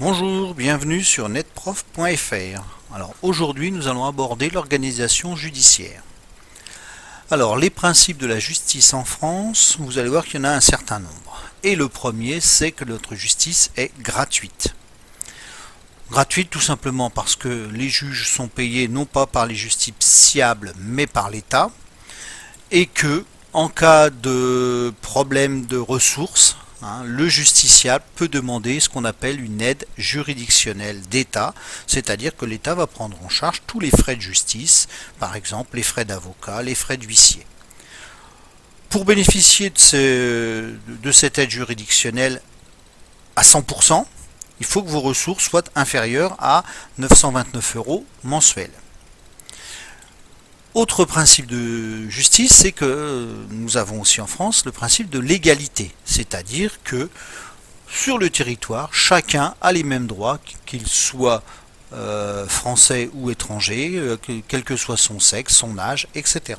Bonjour, bienvenue sur netprof.fr. Alors aujourd'hui nous allons aborder l'organisation judiciaire. Alors les principes de la justice en France, vous allez voir qu'il y en a un certain nombre. Et le premier, c'est que notre justice est gratuite. Gratuite tout simplement parce que les juges sont payés non pas par les justiciables mais par l'État et que en cas de problème de ressources, le justiciable peut demander ce qu'on appelle une aide juridictionnelle d'État, c'est-à-dire que l'État va prendre en charge tous les frais de justice, par exemple les frais d'avocat, les frais d'huissier. Pour bénéficier de cette aide juridictionnelle à 100%, il faut que vos ressources soient inférieures à 929 € mensuels. Autre principe de justice, c'est que nous avons aussi en France le principe de l'égalité, c'est-à-dire que sur le territoire, chacun a les mêmes droits, qu'il soit français ou étranger, quel que soit son sexe, son âge, etc.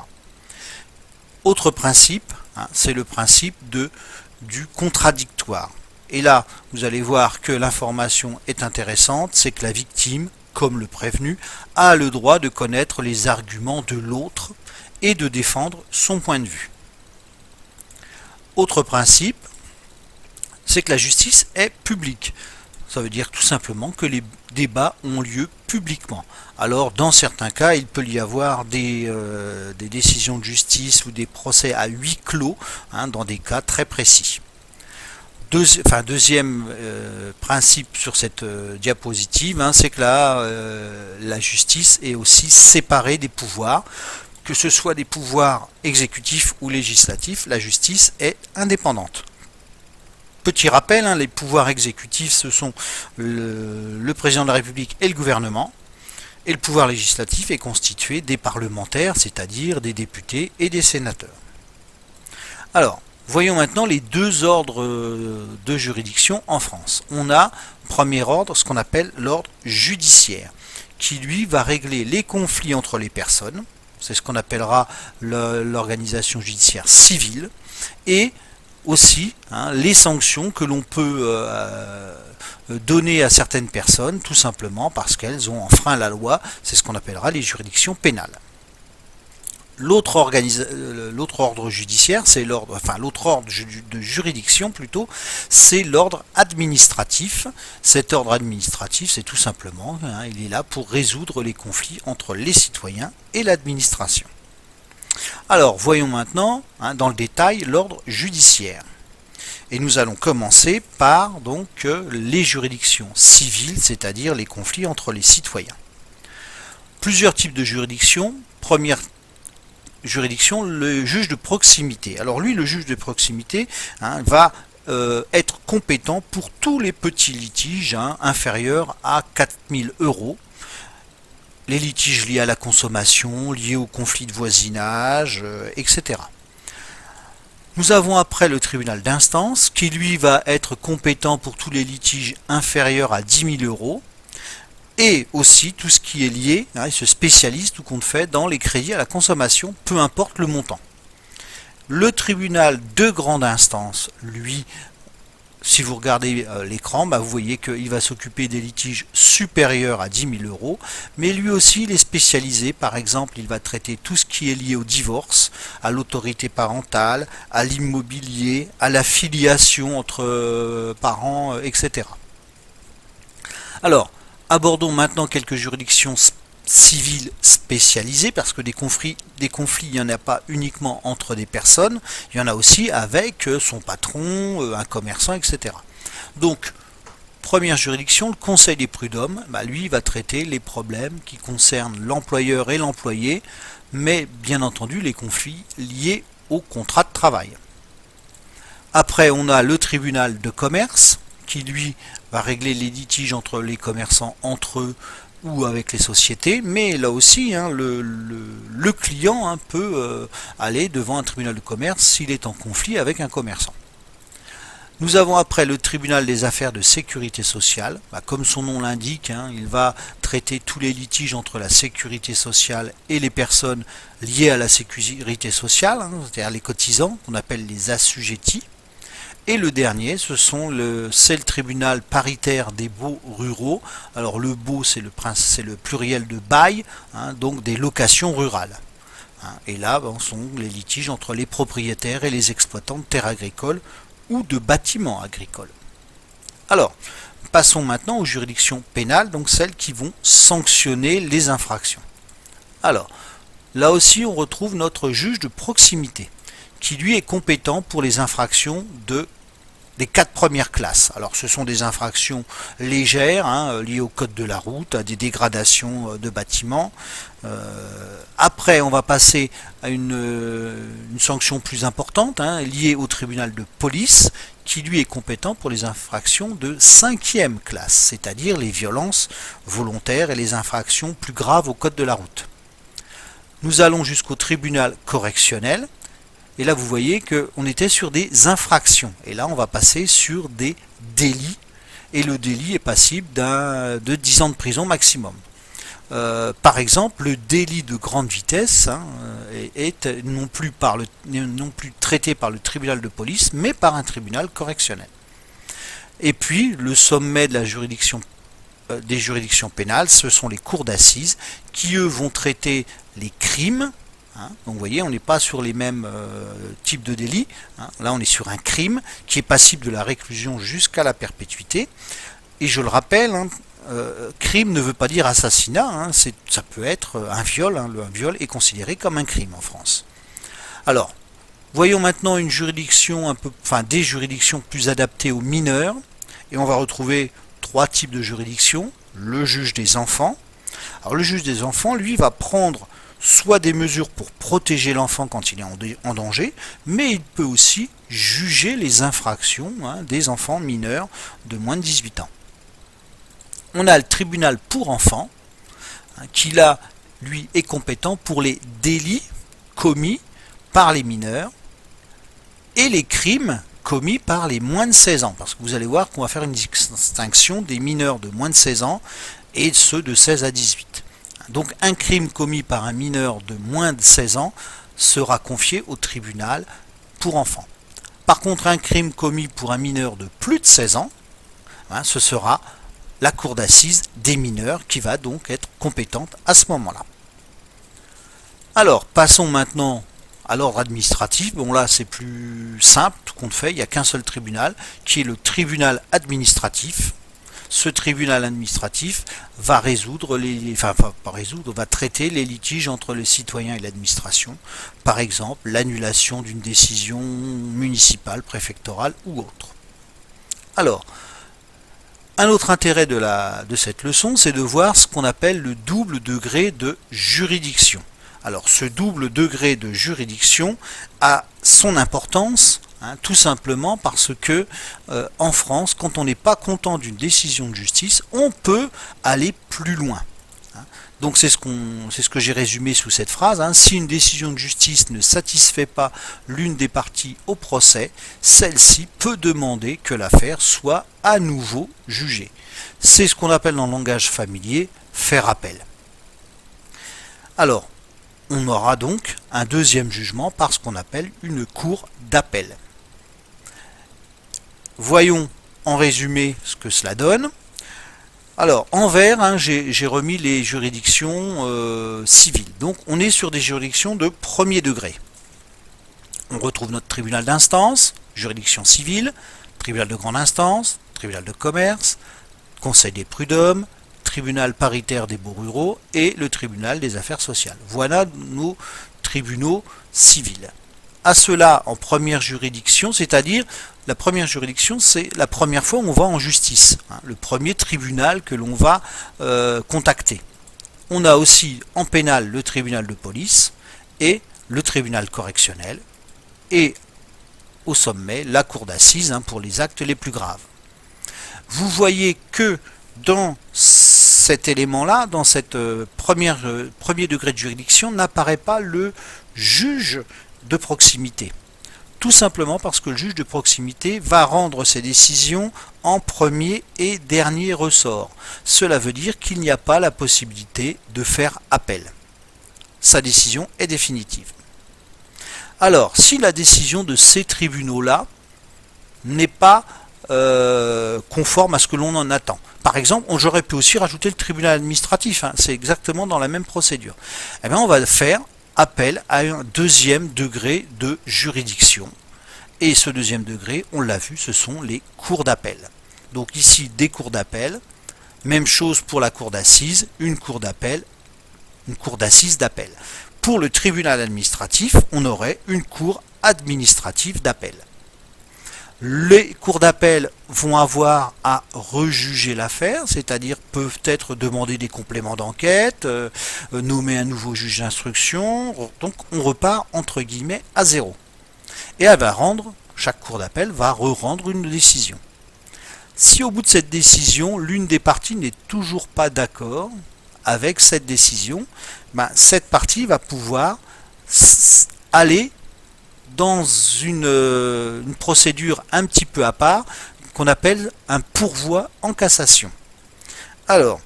Autre principe, c'est le principe du contradictoire. Et là, vous allez voir que l'information est intéressante, c'est que la victime, comme le prévenu, a le droit de connaître les arguments de l'autre et de défendre son point de vue. Autre principe, c'est que la justice est publique. Ça veut dire tout simplement que les débats ont lieu publiquement. Alors dans certains cas, il peut y avoir des décisions de justice ou des procès à huis clos, dans des cas très précis. Deuxième principe sur cette diapositive, c'est que la justice est aussi séparée des pouvoirs, que ce soit des pouvoirs exécutifs ou législatifs, la justice est indépendante. Petit rappel, les pouvoirs exécutifs, ce sont le président de la République et le gouvernement, et le pouvoir législatif est constitué des parlementaires, c'est-à-dire des députés et des sénateurs. Alors, voyons maintenant les deux ordres de juridiction en France. On a, premier ordre, ce qu'on appelle l'ordre judiciaire, qui lui va régler les conflits entre les personnes, c'est ce qu'on appellera l'organisation judiciaire civile, et aussi les sanctions que l'on peut donner à certaines personnes, tout simplement parce qu'elles ont enfreint la loi, c'est ce qu'on appellera les juridictions pénales. L'autre ordre judiciaire, c'est l'autre ordre de juridiction plutôt, c'est l'ordre administratif. Cet ordre administratif, c'est tout simplement, il est là pour résoudre les conflits entre les citoyens et l'administration. Alors, voyons maintenant, dans le détail, l'ordre judiciaire. Et nous allons commencer par donc les juridictions civiles, c'est-à-dire les conflits entre les citoyens. Plusieurs types de juridictions. Première juridiction, le juge de proximité. Alors lui, le juge de proximité va être compétent pour tous les petits litiges inférieurs à 4 000 €. Les litiges liés à la consommation, liés au conflit de voisinage, etc. Nous avons après le tribunal d'instance qui lui va être compétent pour tous les litiges inférieurs à 10 000 € et aussi tout ce qui est lié, il se spécialise tout compte fait dans les crédits à la consommation, peu importe le montant. Le tribunal de grande instance, lui, si vous regardez l'écran, vous voyez qu'il va s'occuper des litiges supérieurs à 10 000 €, mais lui aussi il est spécialisé, par exemple il va traiter tout ce qui est lié au divorce, à l'autorité parentale, à l'immobilier, à la filiation entre parents, etc. Alors, abordons maintenant quelques juridictions civiles spécialisées, parce que des conflits, il n'y en a pas uniquement entre des personnes, il y en a aussi avec son patron, un commerçant, etc. Donc, première juridiction, le Conseil des prud'hommes, lui va traiter les problèmes qui concernent l'employeur et l'employé, mais bien entendu les conflits liés au contrat de travail. Après, on a le tribunal de commerce, qui lui va régler les litiges entre les commerçants entre eux ou avec les sociétés, mais là aussi le client peut aller devant un tribunal de commerce s'il est en conflit avec un commerçant. Nous avons après le tribunal des affaires de sécurité sociale. Comme son nom l'indique, il va traiter tous les litiges entre la sécurité sociale et les personnes liées à la sécurité sociale, c'est-à-dire les cotisants, qu'on appelle les assujettis. Et le dernier, c'est le tribunal paritaire des baux ruraux. Alors le baux, c'est le pluriel de bail, hein, donc des locations rurales. Et là, sont les litiges entre les propriétaires et les exploitants de terres agricoles ou de bâtiments agricoles. Alors, passons maintenant aux juridictions pénales, donc celles qui vont sanctionner les infractions. Alors, là aussi, on retrouve notre juge de proximité, qui lui est compétent pour les infractions des 4 premières classes. Alors ce sont des infractions légères, hein, liées au code de la route, à des dégradations de bâtiments. Après, on va passer à une sanction plus importante, hein, liée au tribunal de police, qui lui est compétent pour les infractions de 5e classe, c'est-à-dire les violences volontaires et les infractions plus graves au code de la route. Nous allons jusqu'au tribunal correctionnel. Et là, vous voyez qu'on était sur des infractions. Et là, on va passer sur des délits. Et le délit est passible de 10 ans de prison maximum. Par exemple, le délit de grande vitesse, hein, est non plus traité par le tribunal de police, mais par un tribunal correctionnel. Et puis, le sommet de la juridiction des juridictions pénales, ce sont les cours d'assises qui, eux, vont traiter les crimes. Donc vous voyez, on n'est pas sur les mêmes types de délits. Là, on est sur un crime qui est passible de la réclusion jusqu'à la perpétuité. Et je le rappelle, crime ne veut pas dire assassinat. Ça peut être un viol. Un viol est considéré comme un crime en France. Alors, voyons maintenant une juridiction des juridictions plus adaptées aux mineurs. Et on va retrouver 3 types de juridictions. Le juge des enfants. Alors le juge des enfants, lui, va prendre soit des mesures pour protéger l'enfant quand il est en danger, mais il peut aussi juger les infractions, des enfants mineurs de moins de 18 ans. On a le tribunal pour enfants, qui là, lui, est compétent pour les délits commis par les mineurs et les crimes commis par les moins de 16 ans, parce que vous allez voir qu'on va faire une distinction des mineurs de moins de 16 ans et ceux de 16 à 18. Donc un crime commis par un mineur de moins de 16 ans sera confié au tribunal pour enfants. Par contre, un crime commis pour un mineur de plus de 16 ans, ce sera la cour d'assises des mineurs qui va donc être compétente à ce moment-là. Alors, passons maintenant à l'ordre administratif. Bon là, c'est plus simple, tout compte fait, il n'y a qu'un seul tribunal, qui est le tribunal administratif. Ce tribunal administratif va va traiter les litiges entre les citoyens et l'administration, par exemple l'annulation d'une décision municipale, préfectorale ou autre. Alors, un autre intérêt de cette leçon, c'est de voir ce qu'on appelle le double degré de juridiction. Alors, ce double degré de juridiction a son importance, tout simplement parce que en France, quand on n'est pas content d'une décision de justice, on peut aller plus loin. Donc c'est ce que j'ai résumé sous cette phrase. Si une décision de justice ne satisfait pas l'une des parties au procès, celle-ci peut demander que l'affaire soit à nouveau jugée. C'est ce qu'on appelle dans le langage familier faire appel. Alors, on aura donc un deuxième jugement par ce qu'on appelle une cour d'appel. Voyons en résumé ce que cela donne. Alors, en vert, j'ai remis les juridictions civiles. Donc, on est sur des juridictions de premier degré. On retrouve notre tribunal d'instance, juridiction civile, tribunal de grande instance, tribunal de commerce, conseil des prud'hommes, tribunal paritaire des baux ruraux et le tribunal des affaires sociales. Voilà nos tribunaux civils. À cela en première juridiction, c'est-à-dire la première juridiction, c'est la première fois où on va en justice, le premier tribunal que l'on va contacter. On a aussi en pénal le tribunal de police et le tribunal correctionnel et au sommet la cour d'assises pour les actes les plus graves. Vous voyez que dans cet élément-là, dans cette premier degré de juridiction, n'apparaît pas le juge de proximité. Tout simplement parce que le juge de proximité va rendre ses décisions en premier et dernier ressort. Cela veut dire qu'il n'y a pas la possibilité de faire appel. Sa décision est définitive. Alors, si la décision de ces tribunaux-là n'est pas conforme à ce que l'on en attend. Par exemple, j'aurais pu aussi rajouter le tribunal administratif, hein, c'est exactement dans la même procédure. Eh bien, on va faire appel à un deuxième degré de juridiction. Et ce deuxième degré, on l'a vu, ce sont les cours d'appel. Donc ici, des cours d'appel. Même chose pour la cour d'assises, une cour d'appel, une cour d'assises d'appel. Pour le tribunal administratif, on aurait une cour administrative d'appel. Les cours d'appel vont avoir à rejuger l'affaire, c'est-à-dire peuvent être demander des compléments d'enquête, nommer un nouveau juge d'instruction, donc on repart entre guillemets à zéro. Et elle va rendre, chaque cour d'appel va re-rendre une décision. Si au bout de cette décision, l'une des parties n'est toujours pas d'accord avec cette décision, cette partie va pouvoir aller dans une procédure un petit peu à part qu'on appelle un pourvoi en cassation. Alors,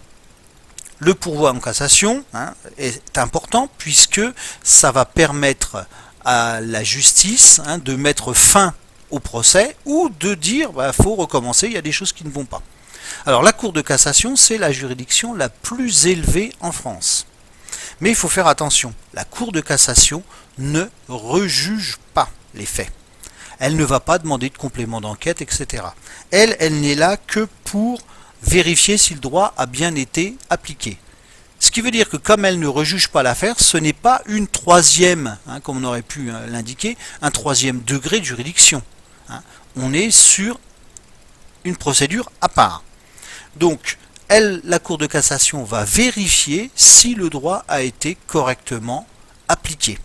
le pourvoi en cassation est important puisque ça va permettre à la justice de mettre fin au procès ou de dire faut recommencer, il y a des choses qui ne vont pas. Alors la Cour de cassation, c'est la juridiction la plus élevée en France. Mais il faut faire attention, la Cour de cassation ne rejuge pas les faits. Elle ne va pas demander de complément d'enquête, etc. Elle n'est là que pour vérifier si le droit a bien été appliqué. Ce qui veut dire que comme elle ne rejuge pas l'affaire, ce n'est pas une troisième, comme on aurait pu l'indiquer, un troisième degré de juridiction. On est sur une procédure à part. Donc, la Cour de cassation va vérifier si le droit a été correctement appliqué.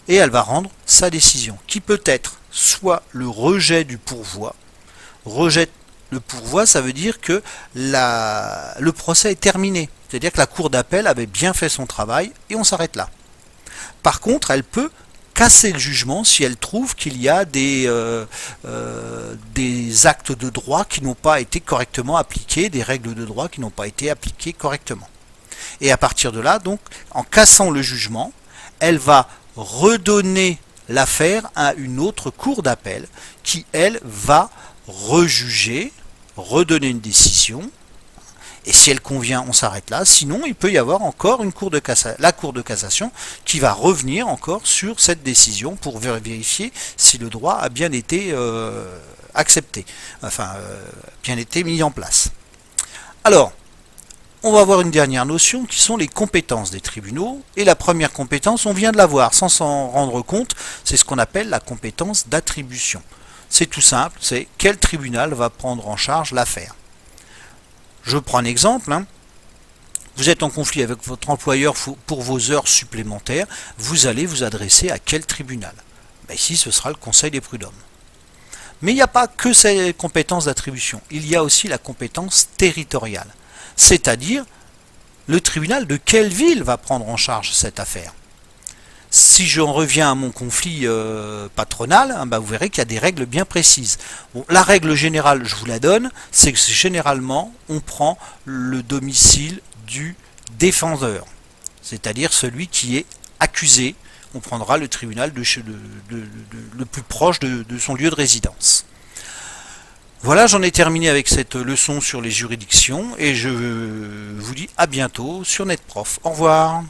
Et elle va rendre sa décision, qui peut être soit le rejet du pourvoi. Rejet le pourvoi, ça veut dire que le procès est terminé. C'est-à-dire que la Cour d'appel avait bien fait son travail et on s'arrête là. Par contre, elle peut casser le jugement si elle trouve qu'il y a des actes de droit qui n'ont pas été correctement appliqués, des règles de droit qui n'ont pas été appliquées correctement. Et à partir de là, donc, en cassant le jugement, elle va redonner l'affaire à une autre cour d'appel qui, elle, va rejuger, redonner une décision. Et si elle convient, on s'arrête là. Sinon, il peut y avoir encore la Cour de cassation qui va revenir encore sur cette décision pour vérifier si le droit a bien été accepté, bien été mis en place. Alors, on va avoir une dernière notion qui sont les compétences des tribunaux. Et la première compétence, on vient de la voir sans s'en rendre compte, c'est ce qu'on appelle la compétence d'attribution. C'est tout simple, c'est quel tribunal va prendre en charge l'affaire. Je prends un exemple. Vous êtes en conflit avec votre employeur pour vos heures supplémentaires. Vous allez vous adresser à quel tribunal? Ici, ce sera le Conseil des prud'hommes. Mais il n'y a pas que ces compétences d'attribution. Il y a aussi la compétence territoriale. C'est-à-dire, le tribunal de quelle ville va prendre en charge cette affaire? Si j'en reviens à mon conflit patronal, vous verrez qu'il y a des règles bien précises. Bon, la règle générale, je vous la donne, c'est que généralement, on prend le domicile du défendeur, c'est-à-dire celui qui est accusé. On prendra le tribunal le plus proche de son lieu de résidence. Voilà, j'en ai terminé avec cette leçon sur les juridictions et je vous dis à bientôt sur NetProf. Au revoir.